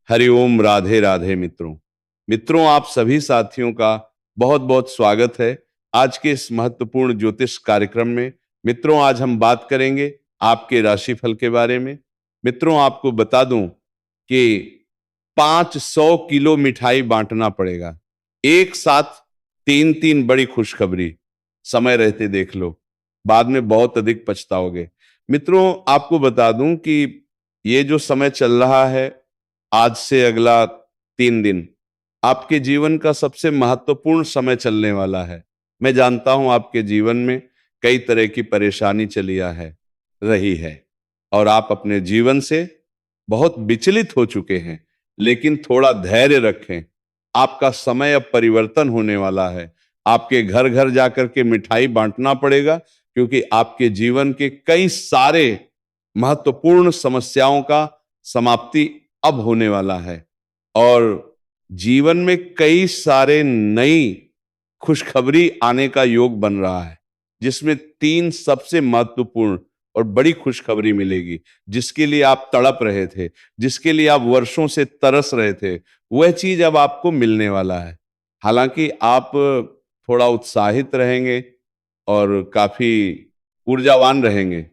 हरिओम, राधे राधे मित्रों आप सभी साथियों का बहुत बहुत स्वागत है आज के इस महत्वपूर्ण ज्योतिष कार्यक्रम में। मित्रों, आज हम बात करेंगे आपके राशिफल के बारे में। मित्रों, आपको बता दूं कि 500 किलो मिठाई बांटना पड़ेगा एक साथ। तीन तीन बड़ी खुशखबरी, समय रहते देख लो, बाद में बहुत अधिक पछताओगे। मित्रों, आपको बता दूं कि ये जो समय चल रहा है, आज से अगला 3 दिन आपके जीवन का सबसे महत्वपूर्ण समय चलने वाला है। मैं जानता हूं आपके जीवन में कई तरह की परेशानी चली रही है और आप अपने जीवन से बहुत विचलित हो चुके हैं, लेकिन थोड़ा धैर्य रखें। आपका समय अब परिवर्तन होने वाला है। आपके घर घर जाकर के मिठाई बांटना पड़ेगा, क्योंकि आपके जीवन के कई सारे महत्वपूर्ण समस्याओं का समाप्ति अब होने वाला है और जीवन में कई सारे नई खुशखबरी आने का योग बन रहा है, जिसमें 3 सबसे महत्वपूर्ण और बड़ी खुशखबरी मिलेगी। जिसके लिए आप तड़प रहे थे, जिसके लिए आप वर्षों से तरस रहे थे, वह चीज अब आपको मिलने वाला है। हालांकि आप थोड़ा उत्साहित रहेंगे और काफी ऊर्जावान रहेंगे,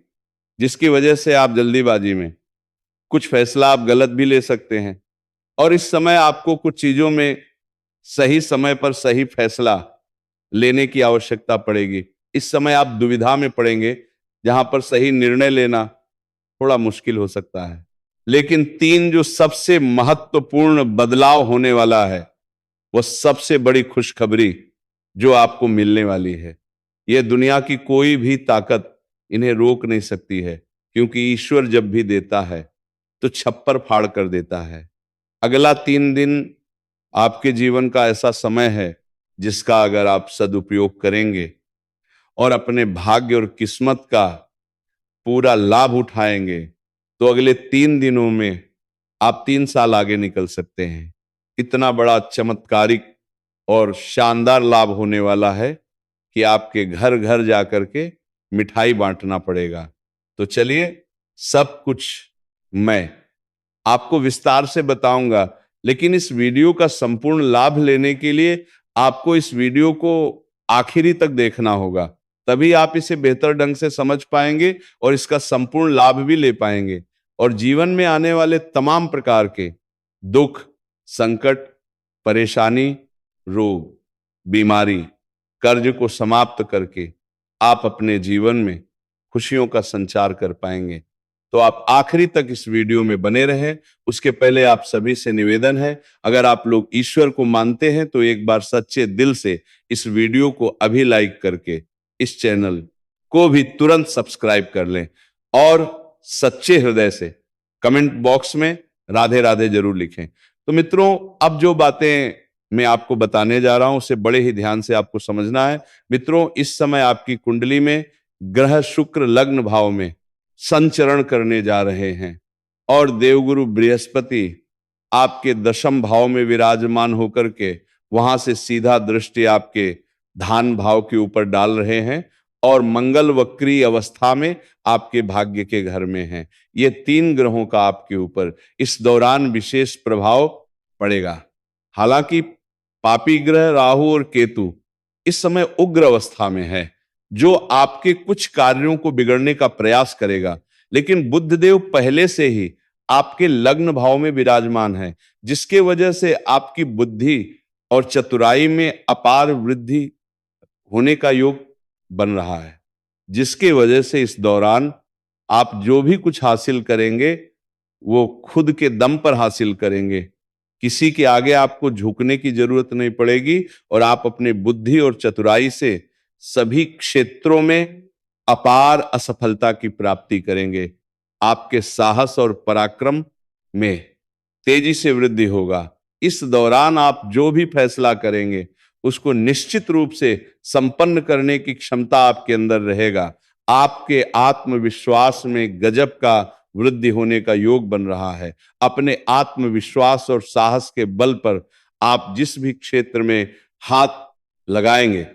जिसकी वजह से आप जल्दीबाजी में कुछ फैसला आप गलत भी ले सकते हैं। और इस समय आपको कुछ चीजों में सही समय पर सही फैसला लेने की आवश्यकता पड़ेगी। इस समय आप दुविधा में पड़ेंगे, जहां पर सही निर्णय लेना थोड़ा मुश्किल हो सकता है। लेकिन 3 जो सबसे महत्वपूर्ण बदलाव होने वाला है, वो सबसे बड़ी खुशखबरी जो आपको मिलने वाली है, यह दुनिया की कोई भी ताकत इन्हें रोक नहीं सकती है, क्योंकि ईश्वर जब भी देता है तो छप्पर फाड़ कर देता है। अगला 3 दिन आपके जीवन का ऐसा समय है जिसका अगर आप सदुपयोग करेंगे और अपने भाग्य और किस्मत का पूरा लाभ उठाएंगे, तो अगले 3 दिनों में आप 3 साल आगे निकल सकते हैं। इतना बड़ा चमत्कारिक और शानदार लाभ होने वाला है कि आपके घर घर जाकर के मिठाई बांटना पड़ेगा। तो चलिए, सब कुछ मैं आपको विस्तार से बताऊंगा, लेकिन इस वीडियो का संपूर्ण लाभ लेने के लिए आपको इस वीडियो को आखिरी तक देखना होगा। तभी आप इसे बेहतर ढंग से समझ पाएंगे और इसका संपूर्ण लाभ भी ले पाएंगे, और जीवन में आने वाले तमाम प्रकार के दुख, संकट, परेशानी, रोग, बीमारी, कर्ज को समाप्त करके आप अपने जीवन में खुशियों का संचार कर पाएंगे। तो आप आखिरी तक इस वीडियो में बने रहें। उसके पहले आप सभी से निवेदन है, अगर आप लोग ईश्वर को मानते हैं तो एक बार सच्चे दिल से इस वीडियो को अभी लाइक करके इस चैनल को भी तुरंत सब्सक्राइब कर लें और सच्चे हृदय से कमेंट बॉक्स में राधे राधे जरूर लिखें। तो मित्रों, अब जो बातें मैं आपको बताने जा रहा हूं उसे बड़े ही ध्यान से आपको समझना है। मित्रों, इस समय आपकी कुंडली में ग्रह शुक्र लग्न भाव में संचरण करने जा रहे हैं और देवगुरु बृहस्पति आपके दशम भाव में विराजमान होकर के वहां से सीधा दृष्टि आपके धान भाव के ऊपर डाल रहे हैं और मंगल वक्री अवस्था में आपके भाग्य के घर में हैं। ये 3 ग्रहों का आपके ऊपर इस दौरान विशेष प्रभाव पड़ेगा। हालांकि पापी ग्रह राहु और केतु इस समय उग्र अवस्था में है, जो आपके कुछ कार्यों को बिगड़ने का प्रयास करेगा। लेकिन बुधदेव पहले से ही आपके लग्न भाव में विराजमान है, जिसके वजह से आपकी बुद्धि और चतुराई में अपार वृद्धि होने का योग बन रहा है, जिसके वजह से इस दौरान आप जो भी कुछ हासिल करेंगे वो खुद के दम पर हासिल करेंगे। किसी के आगे आपको झुकने की जरूरत नहीं पड़ेगी और आप अपने बुद्धि और चतुराई से सभी क्षेत्रों में अपार असफलता की प्राप्ति करेंगे। आपके साहस और पराक्रम में तेजी से वृद्धि होगा। इस दौरान आप जो भी फैसला करेंगे उसको निश्चित रूप से संपन्न करने की क्षमता आपके अंदर रहेगा। आपके आत्मविश्वास में गजब का वृद्धि होने का योग बन रहा है। अपने आत्मविश्वास और साहस के बल पर आप जिस भी क्षेत्र में हाथ लगाएंगे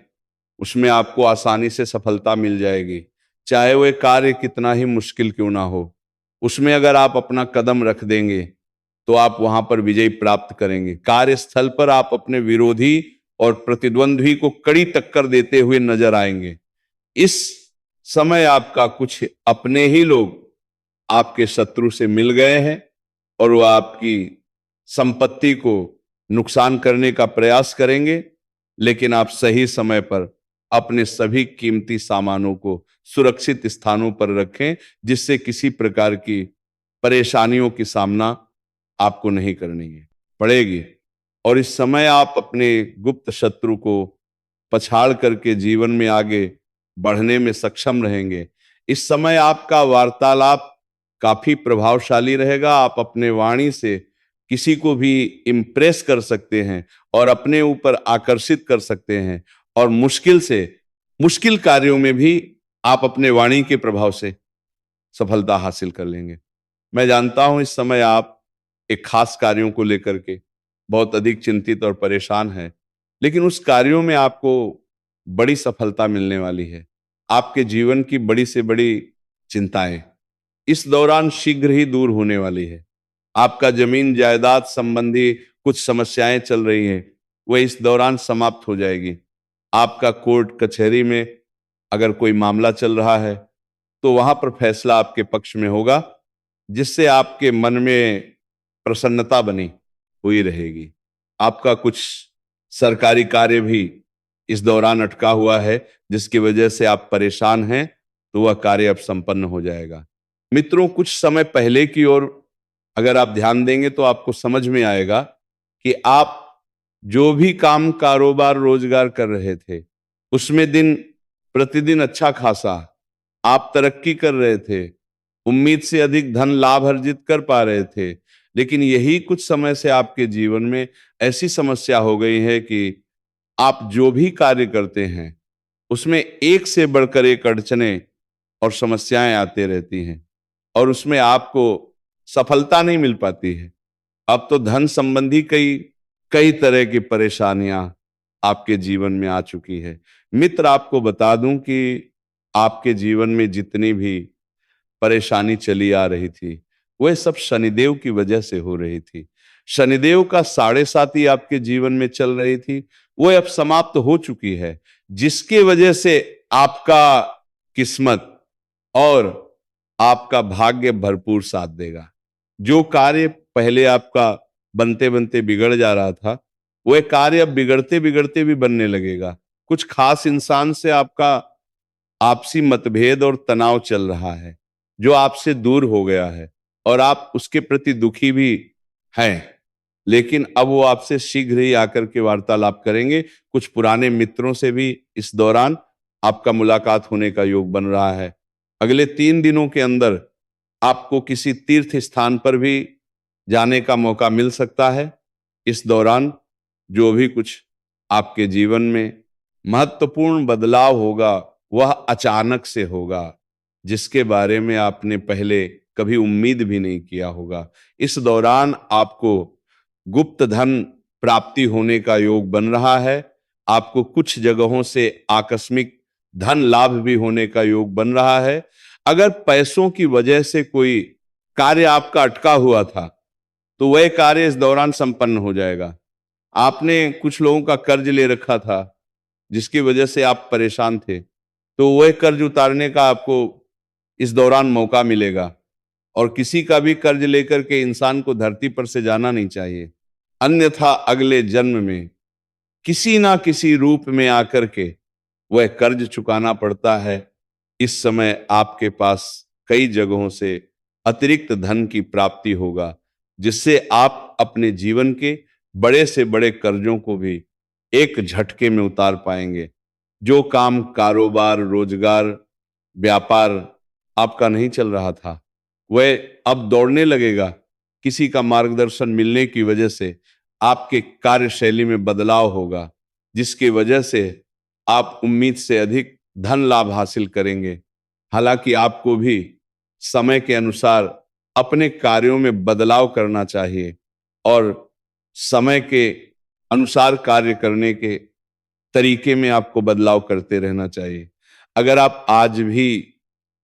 उसमें आपको आसानी से सफलता मिल जाएगी। चाहे वह कार्य कितना ही मुश्किल क्यों ना हो, उसमें अगर आप अपना कदम रख देंगे तो आप वहां पर विजय प्राप्त करेंगे। कार्यस्थल पर आप अपने विरोधी और प्रतिद्वंद्वी को कड़ी टक्कर देते हुए नजर आएंगे। इस समय आपका कुछ अपने ही लोग आपके शत्रु से मिल गए हैं और वह आपकी संपत्ति को नुकसान करने का प्रयास करेंगे, लेकिन आप सही समय पर अपने सभी कीमती सामानों को सुरक्षित स्थानों पर रखें, जिससे किसी प्रकार की परेशानियों की सामना आपको नहीं करनी है पड़ेगी। और इस समय आप अपने गुप्त शत्रु को पछाड़ करके जीवन में आगे बढ़ने में सक्षम रहेंगे। इस समय आपका वार्तालाप काफी प्रभावशाली रहेगा। आप अपने वाणी से किसी को भी इम्प्रेस कर सकते हैं और अपने ऊपर आकर्षित कर सकते हैं, और मुश्किल से मुश्किल कार्यों में भी आप अपने वाणी के प्रभाव से सफलता हासिल कर लेंगे। मैं जानता हूं इस समय आप एक खास कार्यों को लेकर के बहुत अधिक चिंतित और परेशान हैं, लेकिन उस कार्यों में आपको बड़ी सफलता मिलने वाली है। आपके जीवन की बड़ी से बड़ी चिंताएं इस दौरान शीघ्र ही दूर होने वाली है। आपका जमीन जायदाद संबंधी कुछ समस्याएं चल रही हैं, वह इस दौरान समाप्त हो जाएगी। आपका कोर्ट कचहरी में अगर कोई मामला चल रहा है तो वहां पर फैसला आपके पक्ष में होगा, जिससे आपके मन में प्रसन्नता बनी हुई रहेगी। आपका कुछ सरकारी कार्य भी इस दौरान अटका हुआ है, जिसकी वजह से आप परेशान हैं, तो वह कार्य अब संपन्न हो जाएगा। मित्रों, कुछ समय पहले की ओर अगर आप ध्यान देंगे तो आपको समझ में आएगा कि आप जो भी काम कारोबार रोजगार कर रहे थे उसमें दिन प्रतिदिन अच्छा खासा आप तरक्की कर रहे थे, उम्मीद से अधिक धन लाभ अर्जित कर पा रहे थे। लेकिन यही कुछ समय से आपके जीवन में ऐसी समस्या हो गई है कि आप जो भी कार्य करते हैं उसमें एक से बढ़कर एक अड़चनें और समस्याएं आते रहती हैं और उसमें आपको सफलता नहीं मिल पाती है। अब तो धन संबंधी कई कई तरह की परेशानियां आपके जीवन में आ चुकी है। मित्र, आपको बता दूं कि आपके जीवन में जितनी भी परेशानी चली आ रही थी वह सब शनिदेव की वजह से हो रही थी। शनिदेव का 7.5 आपके जीवन में चल रही थी, वह अब समाप्त हो चुकी है, जिसकी वजह से आपका किस्मत और आपका भाग्य भरपूर साथ देगा। जो कार्य पहले आपका बनते बनते बिगड़ जा रहा था, वह कार्य अब बिगड़ते बिगड़ते भी बनने लगेगा। कुछ खास इंसान से आपका आपसी मतभेद और तनाव चल रहा है, जो आपसे दूर हो गया है और आप उसके प्रति दुखी भी हैं, लेकिन अब वो आपसे शीघ्र ही आकर के वार्तालाप करेंगे। कुछ पुराने मित्रों से भी इस दौरान आपका मुलाकात होने का योग बन रहा है। अगले 3 दिनों के अंदर आपको किसी तीर्थ स्थान पर भी जाने का मौका मिल सकता है। इस दौरान जो भी कुछ आपके जीवन में महत्वपूर्ण बदलाव होगा वह अचानक से होगा, जिसके बारे में आपने पहले कभी उम्मीद भी नहीं किया होगा। इस दौरान आपको गुप्त धन प्राप्ति होने का योग बन रहा है। आपको कुछ जगहों से आकस्मिक धन लाभ भी होने का योग बन रहा है। अगर पैसों की वजह से कोई कार्य आपका अटका हुआ था तो वह कार्य इस दौरान संपन्न हो जाएगा। आपने कुछ लोगों का कर्ज ले रखा था जिसकी वजह से आप परेशान थे, तो वह कर्ज उतारने का आपको इस दौरान मौका मिलेगा। और किसी का भी कर्ज लेकर के इंसान को धरती पर से जाना नहीं चाहिए, अन्यथा अगले जन्म में किसी ना किसी रूप में आकर के वह कर्ज चुकाना पड़ता है। इस समय आपके पास कई जगहों से अतिरिक्त धन की प्राप्ति होगा, जिससे आप अपने जीवन के बड़े से बड़े कर्जों को भी एक झटके में उतार पाएंगे। जो काम कारोबार रोजगार व्यापार आपका नहीं चल रहा था वह अब दौड़ने लगेगा। किसी का मार्गदर्शन मिलने की वजह से आपके कार्यशैली में बदलाव होगा, जिसकी वजह से आप उम्मीद से अधिक धन लाभ हासिल करेंगे। हालांकि आपको भी समय के अनुसार अपने कार्यों में बदलाव करना चाहिए और समय के अनुसार कार्य करने के तरीके में आपको बदलाव करते रहना चाहिए। अगर आप आज भी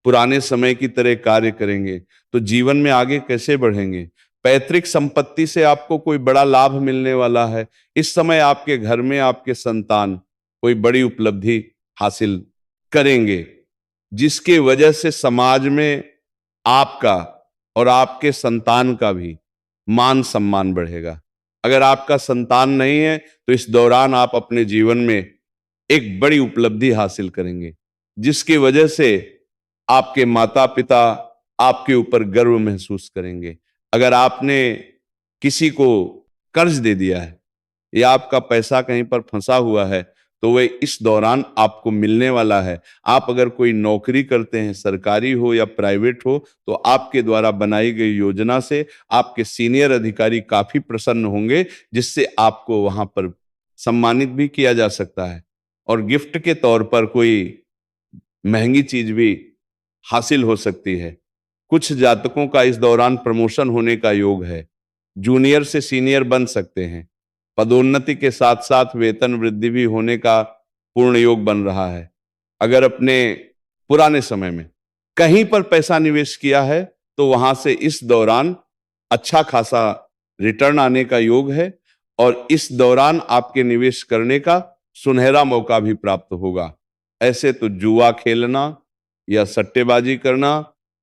पुराने समय की तरह कार्य करेंगे तो जीवन में आगे कैसे बढ़ेंगे? पैतृक संपत्ति से आपको कोई बड़ा लाभ मिलने वाला है। इस समय आपके घर में आपके संतान कोई बड़ी उपलब्धि हासिल करेंगे, जिसकी वजह से समाज में आपका और आपके संतान का भी मान सम्मान बढ़ेगा। अगर आपका संतान नहीं है तो इस दौरान आप अपने जीवन में एक बड़ी उपलब्धि हासिल करेंगे, जिसकी वजह से आपके माता पिता आपके ऊपर गर्व महसूस करेंगे। अगर आपने किसी को कर्ज दे दिया है या आपका पैसा कहीं पर फंसा हुआ है तो वह इस दौरान आपको मिलने वाला है। आप अगर कोई नौकरी करते हैं, सरकारी हो या प्राइवेट हो, तो आपके द्वारा बनाई गई योजना से आपके सीनियर अधिकारी काफी प्रसन्न होंगे, जिससे आपको वहां पर सम्मानित भी किया जा सकता है और गिफ्ट के तौर पर कोई महंगी चीज भी हासिल हो सकती है। कुछ जातकों का इस दौरान प्रमोशन होने का योग है, जूनियर से सीनियर बन सकते हैं, पदोन्नति के साथ साथ वेतन वृद्धि भी होने का पूर्ण योग बन रहा है। अगर अपने पुराने समय में कहीं पर पैसा निवेश किया है तो वहां से इस दौरान अच्छा खासा रिटर्न आने का योग है और इस दौरान आपके निवेश करने का सुनहरा मौका भी प्राप्त होगा। ऐसे तो जुआ खेलना या सट्टेबाजी करना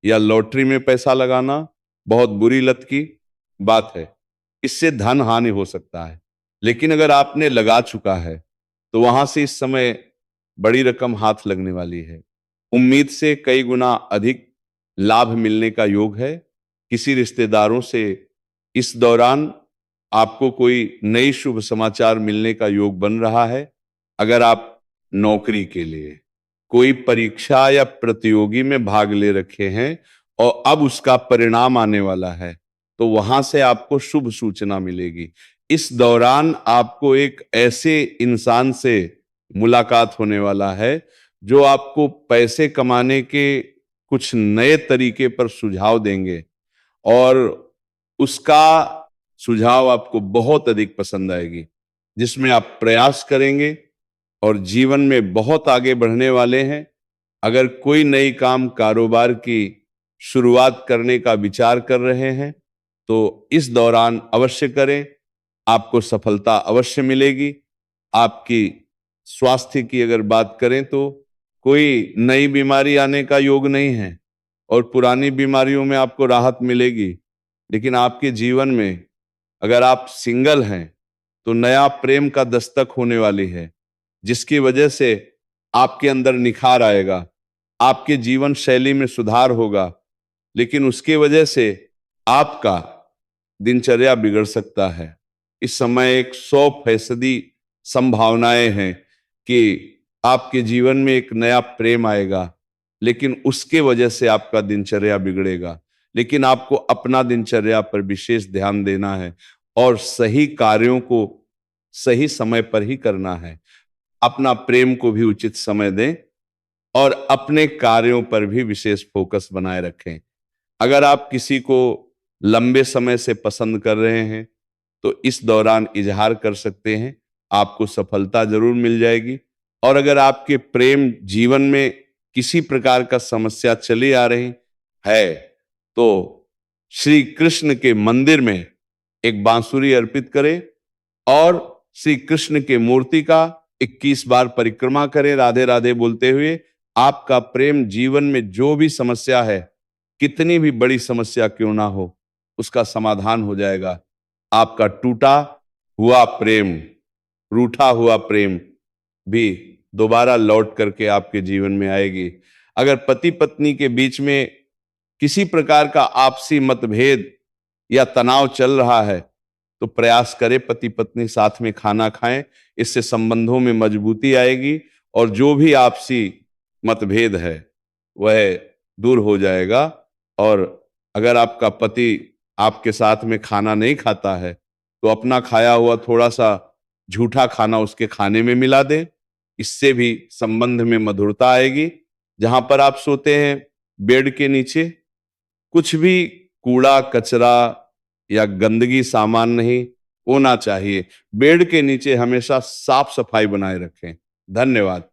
या लॉटरी में पैसा लगाना बहुत बुरी लत की बात है। इससे धन हानि हो सकता है, लेकिन अगर आपने लगा चुका है तो वहां से इस समय बड़ी रकम हाथ लगने वाली है। उम्मीद से कई गुना अधिक लाभ मिलने का योग है। किसी रिश्तेदारों से इस दौरान आपको कोई नई शुभ समाचार मिलने का योग बन रहा है। अगर आप नौकरी के लिए कोई परीक्षा या प्रतियोगी में भाग ले रखे हैं और अब उसका परिणाम आने वाला है, तो वहां से आपको शुभ सूचना मिलेगी। इस दौरान आपको एक ऐसे इंसान से मुलाकात होने वाला है जो आपको पैसे कमाने के कुछ नए तरीके पर सुझाव देंगे और उसका सुझाव आपको बहुत अधिक पसंद आएगी, जिसमें आप प्रयास करेंगे और जीवन में बहुत आगे बढ़ने वाले हैं। अगर कोई नई काम कारोबार की शुरुआत करने का विचार कर रहे हैं तो इस दौरान अवश्य करें, आपको सफलता अवश्य मिलेगी। आपकी स्वास्थ्य की अगर बात करें तो कोई नई बीमारी आने का योग नहीं है और पुरानी बीमारियों में आपको राहत मिलेगी, लेकिन आपके जीवन में अगर आप सिंगल हैं तो नया प्रेम का दस्तक होने वाली है, जिसकी वजह से आपके अंदर निखार आएगा, आपके जीवन शैली में सुधार होगा, लेकिन उसकी वजह से आपका दिनचर्या बिगड़ सकता है। इस समय एक 100% संभावनाएं हैं कि आपके जीवन में एक नया प्रेम आएगा, लेकिन उसके वजह से आपका दिनचर्या बिगड़ेगा। लेकिन आपको अपना दिनचर्या पर विशेष ध्यान देना है और सही कार्यों को सही समय पर ही करना है। अपना प्रेम को भी उचित समय दें और अपने कार्यों पर भी विशेष फोकस बनाए रखें। अगर आप किसी को लंबे समय से पसंद कर रहे हैं तो इस दौरान इजहार कर सकते हैं, आपको सफलता जरूर मिल जाएगी। और अगर आपके प्रेम जीवन में किसी प्रकार का समस्या चली आ रही है तो श्री कृष्ण के मंदिर में एक बांसुरी अर्पित करें और श्री कृष्ण के मूर्ति का 21 बार परिक्रमा करें राधे राधे बोलते हुए। आपका प्रेम जीवन में जो भी समस्या है, कितनी भी बड़ी समस्या क्यों ना हो, उसका समाधान हो जाएगा। आपका टूटा हुआ प्रेम, रूठा हुआ प्रेम भी दोबारा लौट करके आपके जीवन में आएगी। अगर पति पत्नी के बीच में किसी प्रकार का आपसी मतभेद या तनाव चल रहा है तो प्रयास करें पति पत्नी साथ में खाना खाएं, इससे संबंधों में मजबूती आएगी और जो भी आपसी मतभेद है वह दूर हो जाएगा। और अगर आपका पति आपके साथ में खाना नहीं खाता है तो अपना खाया हुआ थोड़ा सा झूठा खाना उसके खाने में मिला दें, इससे भी संबंध में मधुरता आएगी। जहां पर आप सोते हैं बेड के नीचे कुछ भी कूड़ा कचरा या गंदगी सामान नहीं होना चाहिए। बेड के नीचे हमेशा साफ सफाई बनाए रखें। धन्यवाद।